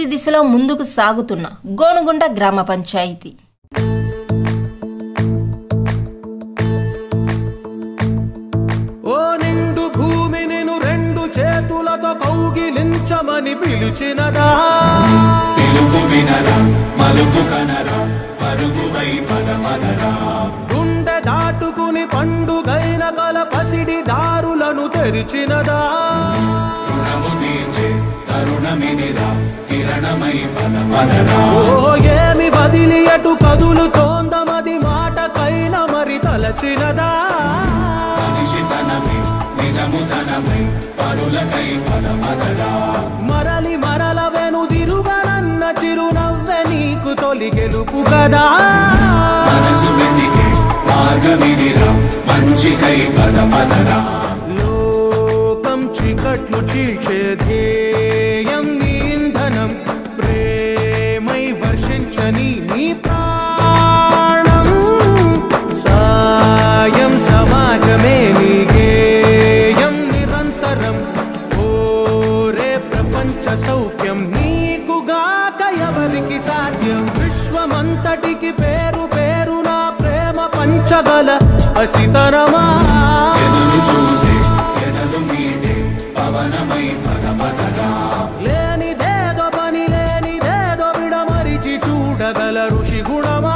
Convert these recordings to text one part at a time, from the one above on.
అభివృద్ధి దిశలో ముందుకు సాగుతున్న గోనుగుంట గ్రామ పంచాయతీ. కౌగిలించమని పిలిచినదా తెలుగు వినరా మలుపు కనరా పరుగువై పదమదరా గుండె దాటుకుని పండుగైన కల పసిడి దారులను తెరిచినదా రుణము తీర్చే తరుణమిదిరా కిరణమై పదమదరా ఓ ఏమి వదిలి అటు కదులుతోందమది మాటకైన మరి తలచినదా మనిషితనమే నిజముతనమై పరులకై పదమదరా మరలి మరల వెనుదిరుగనన్న చిరునవ్వె నీకు తొలి గెలుపు కదా మనసు వెతికే మార్గమిదిరా మంచికై పదమదరా లోకం చీకట్లు చీల్చే ధ్యేయం నీ ఇంధనం ప్రేమై వర్షించని నీ ప్రాణం సాయం సమాజమే నీ గేయం నిరంతరం ఓరే ప్రపంచ సౌఖ్యం నీకుగాక ఎవరికి సాధ్యం విశ్వమంతటికి పేరు పేరు నా ప్రేమ పంచగల అసితరమా ఎదురు చూసే ఎదలు మీడే పవనమై పదమదరా లేనిదేదో పని లేనిదేదో విడమరిచి చూడగల ఋషి గుణమా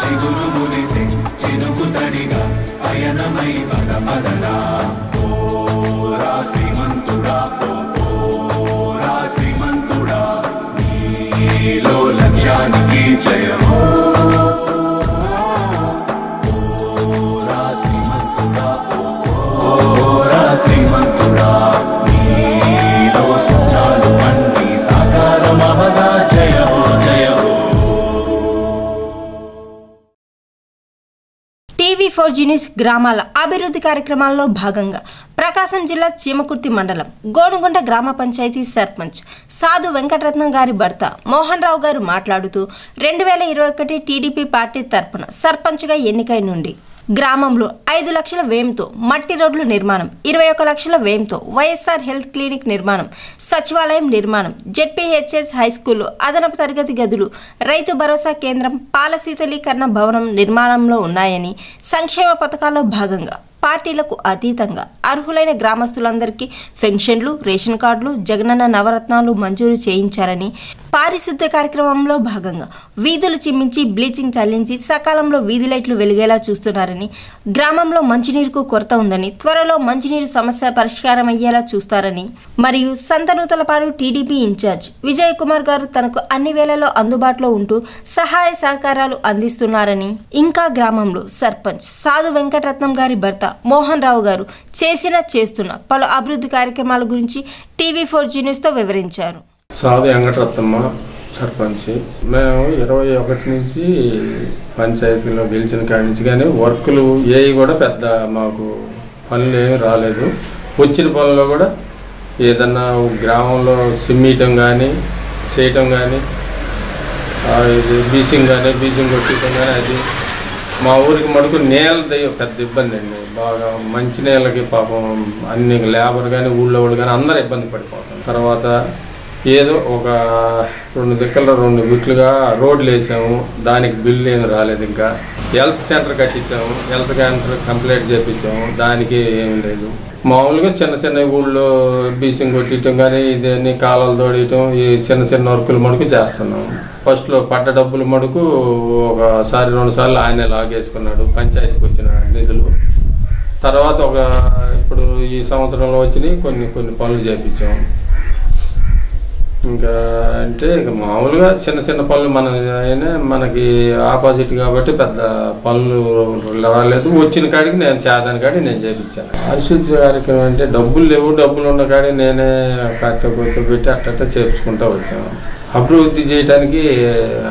చిగురు మురిసే చినుకు తడిగా పయనమై పదమదరా ఓరా శ్రీమంతుడా ఓరా శ్రీమంతుడా నీలో లక్ష్యానికి జయమో ఓరా శ్రీమంతుడా ఓరా శ్రీమంతుడా నీలో సుఖాలు అన్ని సాకారమవగా జయమో జయమో. TV4G న్యూస్ గ్రామాల అభివృద్ధి కార్యక్రమాల్లో భాగంగా ప్రకాశం జిల్లా చీమకుర్తి మండలం గోనుగుంట గ్రామ పంచాయతీ సర్పంచ్ సాధు వెంకటరత్నం గారి భర్త మోహన్ రావు గారు మాట్లాడుతూ 2021 టీడీపీ పార్టీ తరపున సర్పంచ్గా ఎన్నికై నుండి గ్రామంలో 5 లక్షల వ్యయంతో మట్టి రోడ్లు నిర్మాణం, 21 లక్షల వ్యయంతో వైఎస్ఆర్ హెల్త్ క్లినిక్ నిర్మాణం, సచివాలయం నిర్మాణం, జెడ్పీహెచ్ఎస్ హైస్కూల్లో అదనపు తరగతి గదులు, రైతు భరోసా కేంద్రం, పాల శీతలీకరణ భవనం నిర్మాణంలో ఉన్నాయని, సంక్షేమ పథకాల్లో భాగంగా పార్టీలకు అతీతంగా అర్హులైన గ్రామస్తులందరికీ పెన్షన్లు, రేషన్ కార్డులు, జగనన్న నవరత్నాలు మంజూరు చేయించారని, పారిశుద్ధ్య కార్యక్రమంలో భాగంగా వీధులు చిమ్మించి బ్లీచింగ్ చల్లించి సకాలంలో వీధి లైట్లు వెలిగేలా చూస్తున్నారని, గ్రామంలో మంచినీరుకు కొరత ఉందని, త్వరలో మంచినీరు సమస్య పరిష్కారం అయ్యేలా చూస్తారని, మరియు సంతనూతలపాడు టీడీపీ ఇన్ఛార్జ్ విజయ్ కుమార్ గారు తనకు అన్ని వేళల్లో అందుబాటులో ఉంటూ సహాయ సహకారాలు అందిస్తున్నారని, ఇంకా గ్రామంలో సర్పంచ్ సాధు వెంకటరత్నం గారి భర్త మోహన్ రావు గారు చేస్తున్న పలు అభివృద్ధి కార్యక్రమాల గురించి TV4G న్యూస్ తో వివరించారు. సాధు వెంకటరత్నమ్మ సర్పంచ్. మేము 21 నుంచి పంచాయతీలో గెలిచిన కాడి నుంచి కానీ వర్కులు ఏవి కూడా పెద్ద మాకు పనులు ఏమి రాలేదు. వచ్చిన పనుల్లో కూడా ఏదన్నా గ్రామంలో సిమ్మీయటం కానీ చేయటం కానీ ఇది బీసింగ్ కొట్టడం కానీ అది మా ఊరికి మటుకు నేలది పెద్ద ఇబ్బంది అండి. బాగా మంచి నేలకి పాపం అన్ని లేబర్ కానీ ఊళ్ళో వాళ్ళు కానీ అందరూ ఇబ్బంది పడిపోతాం. తర్వాత ఏదో ఒక 2 దిక్కుల 2 గుట్లుగా రోడ్లు వేసాము, దానికి బిల్లు ఏమి రాలేదు. ఇంకా హెల్త్ సెంటర్ కట్టించాము, హెల్త్ సెంటర్ కంప్లీట్ చేయించాము, దానికి ఏమి లేదు. మామూలుగా చిన్న ఊళ్ళో బీసింగ్ కొట్టడం కానీ ఇదన్నీ కాలాలు తోడటం ఈ చిన్న వర్కులు మడుకు చేస్తున్నాము. ఫస్ట్లో పడ్డ డబ్బులు మడుకు ఒకసారి 2 సార్లు ఆయనే లాగేసుకున్నాడు పంచాయతీకి వచ్చిన నిధులు. తర్వాత ఇప్పుడు ఈ సంవత్సరంలో వచ్చినాయి కొన్ని పనులు చేయించాము. ఇంకా అంటే ఇక మామూలుగా చిన్న పనులు మనకి ఆపోజిట్ కాబట్టి పెద్ద పనులు రాలేదు. వచ్చిన కాడికి నేను చేదాని కాడికి నేను చేయించాను. పారిశుద్ధ్య కార్యక్రమం అంటే డబ్బులు ఉన్న కాడికి నేనే కట్ట పెట్టి అట్ట చేపించుకుంటూ వచ్చాను. అభివృద్ధి చేయడానికి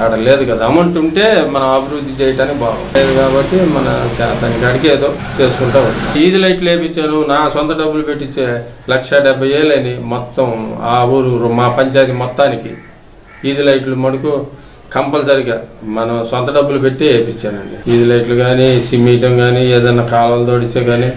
ఆడ లేదు కదా, అమౌంట్ ఉంటే మనం అభివృద్ధి చేయడానికి బాగుంటుంది కాబట్టి మన చేతాని కాడికి ఏదో చేసుకుంటూ వచ్చాను. ఈది లైట్లు వేయించాను, నా సొంత డబ్బులు పెట్టించే 1,70,000 మొత్తం ఆ ఊరు మా పంచాయతీ మొత్తానికి ఈది లైట్లు మడుకు కంపల్సరిగా మనం సొంత డబ్బులు పెట్టి వేయించానండి. ఈది లైట్లు కానీ సిమ్మీయటం కానీ ఏదైనా కాలువలు తోడిస్తే కానీ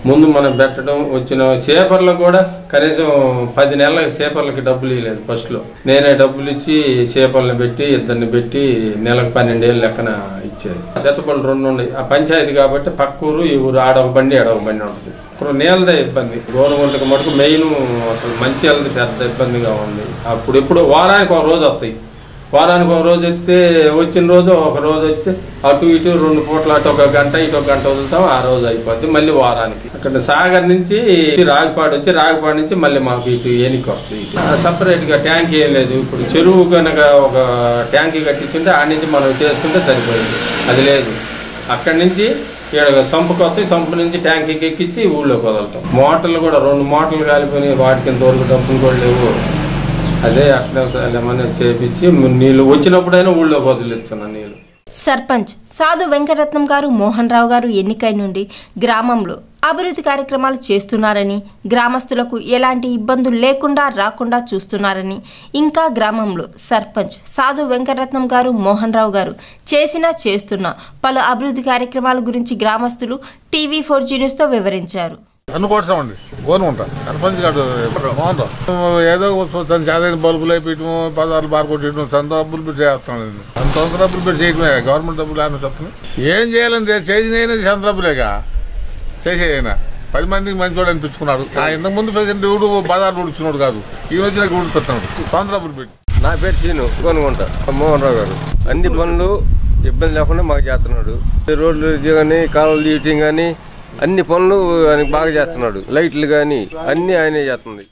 ముందు మనం పెట్టడం వచ్చిన సేపర్లు కూడా కనీసం 10 నెలలకి సేపర్లకి డబ్బులు ఇవ్వలేదు. ఫస్ట్లో నేనే డబ్బులు ఇచ్చి సేపర్లను పెట్టి ఇద్దరిని పెట్టి నెలకు 12 ఏళ్ళు లెక్కన ఇచ్చేది. చెత్తపళ్ళు 2 ఉన్నాయి. ఆ పంచాయతీ కాబట్టి పక్క ఊరు ఈ ఊరు ఆడొక బండి ఆడొక బండి ఉంటుంది. ఇప్పుడు నీళ్ళదే ఇబ్బంది. గోనుగుంటకి మటుకు మెయిన్ అసలు మంచి వాళ్ళది పెద్ద ఇబ్బందిగా ఉంది. అప్పుడు ఎప్పుడు వారానికి ఒక రోజు వస్తాయి. వారానికి ఒక రోజు వస్తే వచ్చిన రోజు ఒక రోజు వచ్చి అటు ఇటు 2 పూటలు అటు 1 గంట ఇటు 1 గంట వదులుతాం. ఆ రోజు అయిపోద్ది. మళ్ళీ వారానికి అక్కడ సాగర్ నుంచి రాగిపాడు వచ్చి రాగిపాడు నుంచి మళ్ళీ మాకు ఇటు ఏనికి వస్తాయి. సపరేట్గా ట్యాంక్ ఏం లేదు. ఇప్పుడు చెరువు కనుక ఒక ట్యాంకీ కట్టించుంటే ఆడి నుంచి మనం చేసుకుంటే సరిపోయింది. అది లేదు. అక్కడి నుంచి ఇక్కడ సంపుకి వస్తాయి. సంపు నుంచి ట్యాంకీకి ఎక్కించి ఊళ్ళోకి వదలటం. మోటార్లు కూడా 2 మోటార్లు కాలిపోయినాయి. వాటికి ఇంతవరకు డబ్బులు కూడా లేవు. అదే అట్లా ఏమన్నా చేపించి నీళ్ళు వచ్చినప్పుడైనా ఊళ్ళో వదిలిస్తున్నా నీళ్ళు. సర్పంచ్ సాధు వెంకటరత్నం గారు మోహన్ రావు గారు ఎన్నికై నుండి గ్రామంలో అభివృద్ధి కార్యక్రమాలు చేస్తున్నారని, గ్రామస్తులకు ఎలాంటి ఇబ్బందులు లేకుండా రాకుండా చూస్తున్నారని, ఇంకా గ్రామంలో సర్పంచ్ సాధు వెంకటరత్నం గారు మోహన్ రావు గారు చేస్తున్న పలు అభివృద్ధి కార్యక్రమాల గురించి గ్రామస్తులు TV4G న్యూస్తో వివరించారు. అనుకోవచ్చండి గోనుకుంటా సర్పంచ్ గారు మోహన్ రావు ఏదో చాదైన బల్బులు అయిపోయటం, పదార్లు బారుకొట్టడం, సొంత డబ్బులు పెట్టి చేస్తానండి. సొంత డబ్బులు పెట్టి చేయటమే. గవర్నమెంట్ డబ్బులు అని చెప్తున్నాయి. ఏం చేయాలండి? చేసినైనా సొంత డబ్బులేగా చేసేయనా 10 మందికి మంచివాడు అనిపించుకున్నాడు. ఇంతకు ముందు ప్రెసిడెంట్ ఎవడు బజార్లు ఉడుచున్నాడు కాదు. ఈ వచ్చిన ఉడుతున్నాడు సొంత డబ్బులు పెట్టి. నా పేరు సీను గోనుకుంటా మోహన్ రావు గారు. అన్ని పనులు ఇబ్బంది లేకుండా మాకు చేస్తున్నాడు. రోడ్లు కానీ కాలువలు తీయటం కానీ అన్ని పనులు ఆయన బాగా చేస్తున్నాడు. లైట్లు కానీ అన్ని ఆయనే చేస్తుంది.